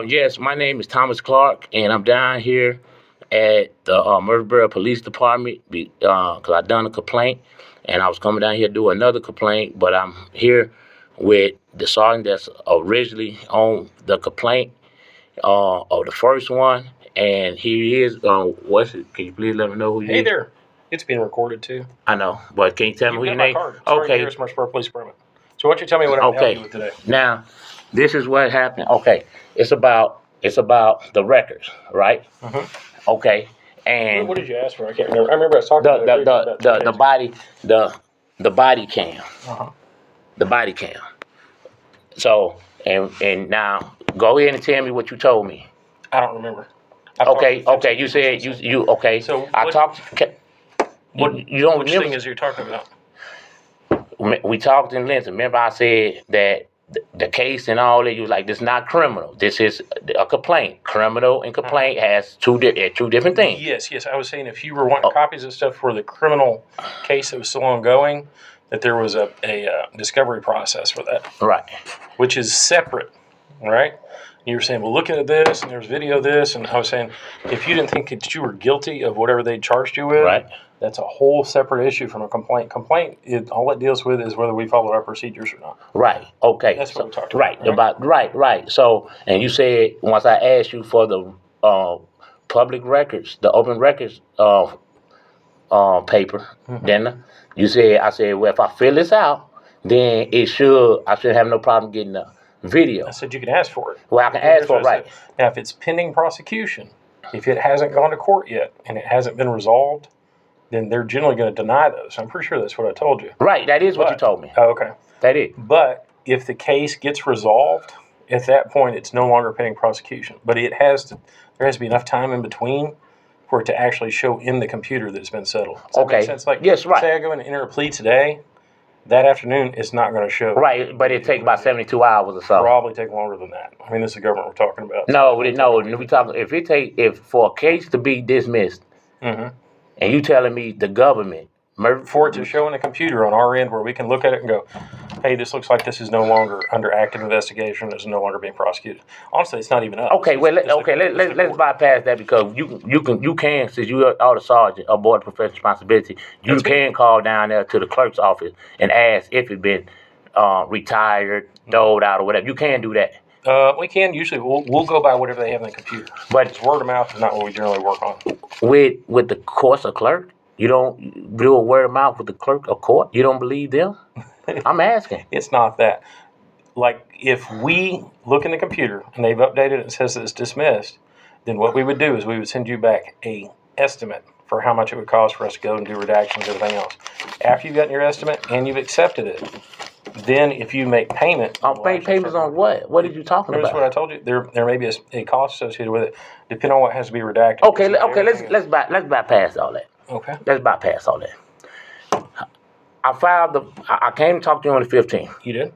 Yes, my name is Thomas Clark, and I'm down here at the Murfreesboro Police Department because I done a complaint, and I was coming down here to do another complaint, but I'm here with the sergeant that's originally on the complaint of the first one, and he is. What's it? Can you please let me know who you Hey is? there. It's being recorded too. I know, but can you tell me You've who your got my name? card. Sorry, Okay, Harris Murfreesboro Police Department. So why don't you tell me what I can help you okay. with today? Now, this is what happened. Okay, it's about the records, right? Okay, and What did you ask for? I can't remember. I remember I was talking about it briefly about 2 days the ago. body the body cam, Uh-huh. the body cam. So and now go ahead and tell me what you told me. I don't remember. I've talked Okay, to 15 okay. You people said since then. you okay. So I what- talked. You don't Which remember? thing is you're talking about? We talked in length. Remember, I said that the case and all that. You was like, this is not criminal. This is a complaint. Criminal and complaint has two different things. Yes. I was saying if you were wanting copies of stuff for the criminal case that was still ongoing, that there was a discovery process for that, Right. which is separate, right? You were saying, well, looking at this, and there's video of this, and I was saying, if you didn't think that you were guilty of whatever they charged you with, Right. that's a whole separate issue from a complaint. All it deals with is whether we followed our procedures or not. Right. Okay. That's what we talked right. about, Right. So, and you said once I asked you for the public records, the open records paper, then you said I said, well, if I fill this out, then I should have no problem getting a video. I said you can ask for it. Well, I can Here's ask for what it, I right? said. Now, if it's pending prosecution, if it hasn't gone to court yet and it hasn't been resolved, then they're generally going to deny those. I'm pretty sure that's what I told you. Right. That is what you But- told me. Oh, okay. That is. But if the case gets resolved, at that point, it's no longer pending prosecution. But there has to be enough time in between for it to actually show in the computer that it's been settled. Does that Okay. make sense? Like, Yes, right. say I go in and enter a plea today, that afternoon, it's not going to show. Right. But it takes about 72 hours or so. Probably take longer than that. I mean, this is the government we're talking about. No. We talking if for a case to be dismissed, Mhm. and you telling me the government. For it to show in the computer on our end where we can look at it and go, hey, this looks like this is no longer under active investigation. This is no longer being prosecuted. Honestly, it's not even us. Okay, well, It's the let's court. bypass that because you can since you are the sergeant aboard professional responsibility, you That's me. can call down there to the clerk's office and ask if it's been retired, doled out, or whatever. You can do that, We can usually, we'll go by whatever they have in the computer. but It's word of mouth is not what we generally work on. with the course of clerk, you don't do a word of mouth with the clerk of court. You don't believe them? I'm asking. It's not that. Like, if we look in the computer and they've updated it and says that it's dismissed, then what we would do is we would send you back a estimate for how much it would cost for us to go and do redactions and everything else. After you've gotten your estimate and you've accepted it, then if you make payment... Pay payments on what? What are you talking Notice what I about? told you? There may be a cost associated with it, depending on what has to be redacted. Okay, let's bypass all that. Okay. Let's bypass all that. I came to talk to you on the 15th. You did?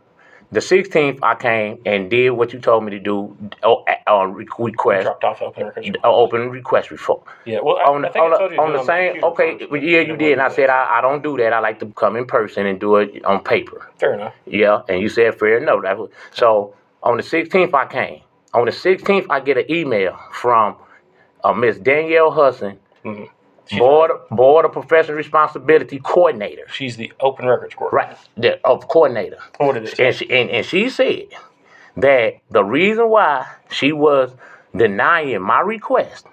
The 16th, I came and did what you told me to do request, Dropped off open records. open request report. Yeah, well, On I think I told you to on do it the same, computer okay, first, yeah, you did. And I said, I don't do that. I like to come in person and do it on paper. Fair enough. Yeah, and you said fair enough. So on the 16th, I came. On the 16th, I get an email from Miss Danielle Hudson, She's Board of Professional Responsibility Coordinator. She's the open records coordinator. Right, the coordinator. What did it say? And she said that the reason why she was denying my request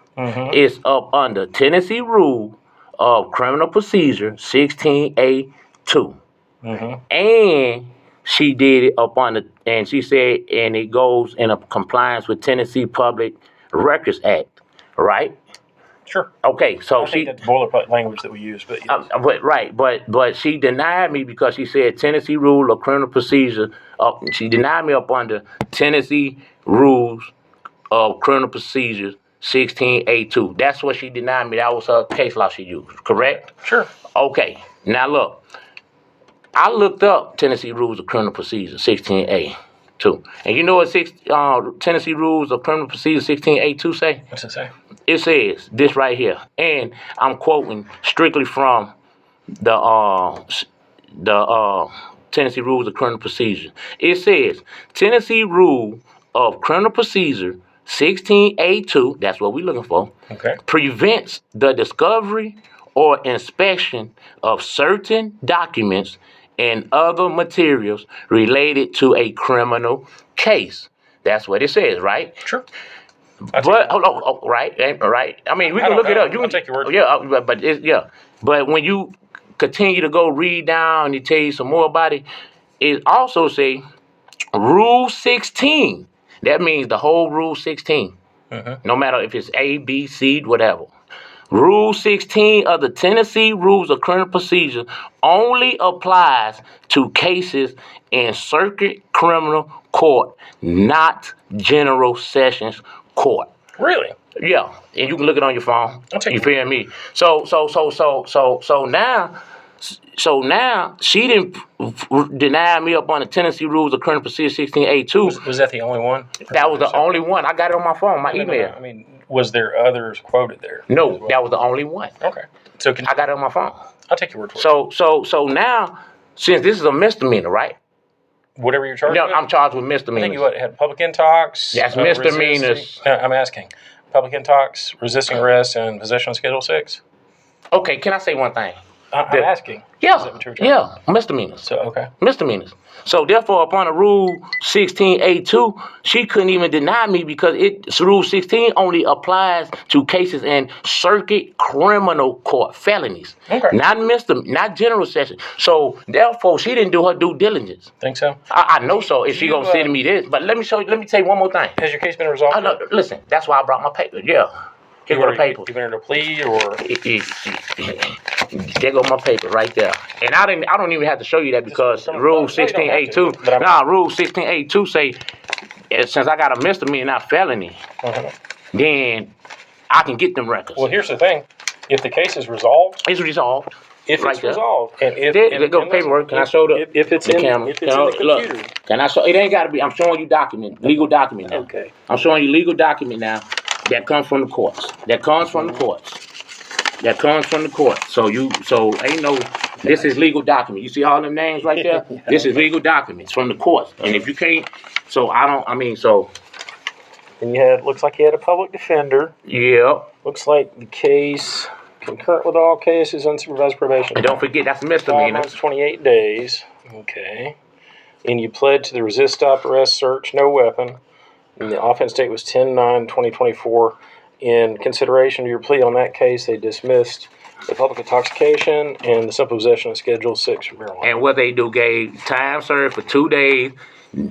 is up under Tennessee Rule of Criminal Procedure 16A2. And she did it up under, and she said, and it goes in a compliance with Tennessee Public Records Act, right? Sure. Okay, so I think that's boilerplate language that we use, but yes. but she denied me because she said Tennessee Rule of Criminal Procedure. She denied me up under Tennessee Rules of Criminal Procedure 16A2. That's what she denied me. That was her case law she used. Correct? Sure. Okay. Now look, I looked up Tennessee Rules of Criminal Procedure 16A2, and you know what Tennessee Rules of Criminal Procedure 16A2 say? What's it say? It says this right here, and I'm quoting strictly from the Tennessee Rules of Criminal Procedure. It says Tennessee Rule of Criminal Procedure 16A2, that's what we're looking for, Okay. prevents the discovery or inspection of certain documents and other materials related to a criminal case. That's what it says, right? Sure. But hold on, right? I mean, we can look it up. You I'll can take your word for yeah, but But when you continue to go read down and it tell you some more about it, it also say Rule 16. That means the whole Rule 16. No matter if it's A, B, C, whatever. Rule 16 of the Tennessee Rules of Criminal Procedure only applies to cases in circuit criminal court, not general sessions court. Really? Yeah, and you can look it on your phone. Okay. You feel me? So now she didn't deny me up on the Tennessee Rules of Criminal Procedure 16A2. Was that the only one? That was the only one. I got it on my phone, my email. No. I mean, was there others quoted there? No, as well? that was the only one. Okay. So I got it on my phone. I'll take your word for it. So now, since this is a misdemeanor, right? Whatever you're charged No, with? I'm charged with I misdemeanors. think you had public intox. That's misdemeanors. I'm asking. Public intox, resisting arrest, and possession of Schedule 6? Okay, can I say one thing? I'm asking. Is Yeah, that what you're charged with? misdemeanors. So, okay. Misdemeanors. So therefore, upon a Rule 16A2, she couldn't even deny me because Rule 16 only applies to cases in circuit criminal court felonies, Okay. not general session. So therefore, she didn't do her due diligence. Think so? I know so. If she gonna say to me this, but let me tell you one more thing. Has your case been resolved? I know, listen, that's why I brought my paper. Yeah. Here go the paper. You entered a plea or? There go my paper right there. And I don't even have to show you that because Rule 16A2. Rule 16A2 say since I got a misdemeanor, not felony, then I can get them records. Well, here's the thing: if the case is resolved, It's resolved. if right it's there. resolved, and if There go paperwork. Can I show if it's the in camera? if it's in the computer? Look, can I show? It ain't got to be. I'm showing you legal document now. Okay. I'm showing you legal document now that comes from the courts. That comes from the courts. So ain't no. This is legal document. You see all them names right there? Yeah. This is legal documents from the courts. And if you can't, And looks like you had a public defender. Yeah. Looks like the case concurrent with all cases, unsupervised probation. And don't forget that's a 5 misdemeanor. months, 28 days. Okay. And you pled to the resist, stop, arrest, search, no weapon. And the offense date was 10/9/2024. In consideration of your plea on that case, they dismissed the public intoxication and the simple possession of Schedule 6 for marijuana. And what they do gave time served for 2 days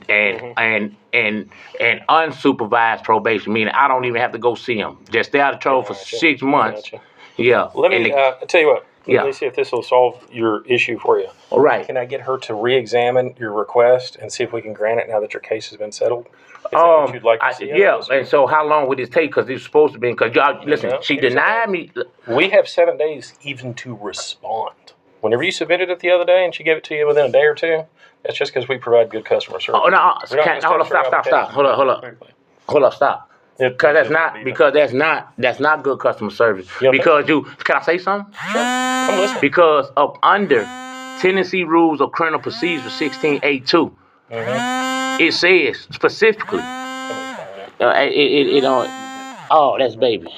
and unsupervised probation, meaning I don't even have to go see them. Just stay out of trouble for 6 months. Gotcha. Yeah. Let me tell you what. Yeah. Let me see if this will solve your issue for you. All right. Can I get her to re-examine your request and see if we can grant it now that your case has been settled? Is that what you'd like to see? Yeah. And so how long would this take? Because it's supposed to be. Because y'all listen, she denied me. We have 7 days even to respond. Whenever you submitted it the other day and she gave it to you within a day or two, that's just because we provide good customer service. Oh no! Hold up! Stop! Hold up! Stop! Because that's not good customer service. Because can I say something? Sure. I'm listening. Because of under Tennessee Rules of Criminal Procedure 16A2, it says specifically. Oh, that's baby.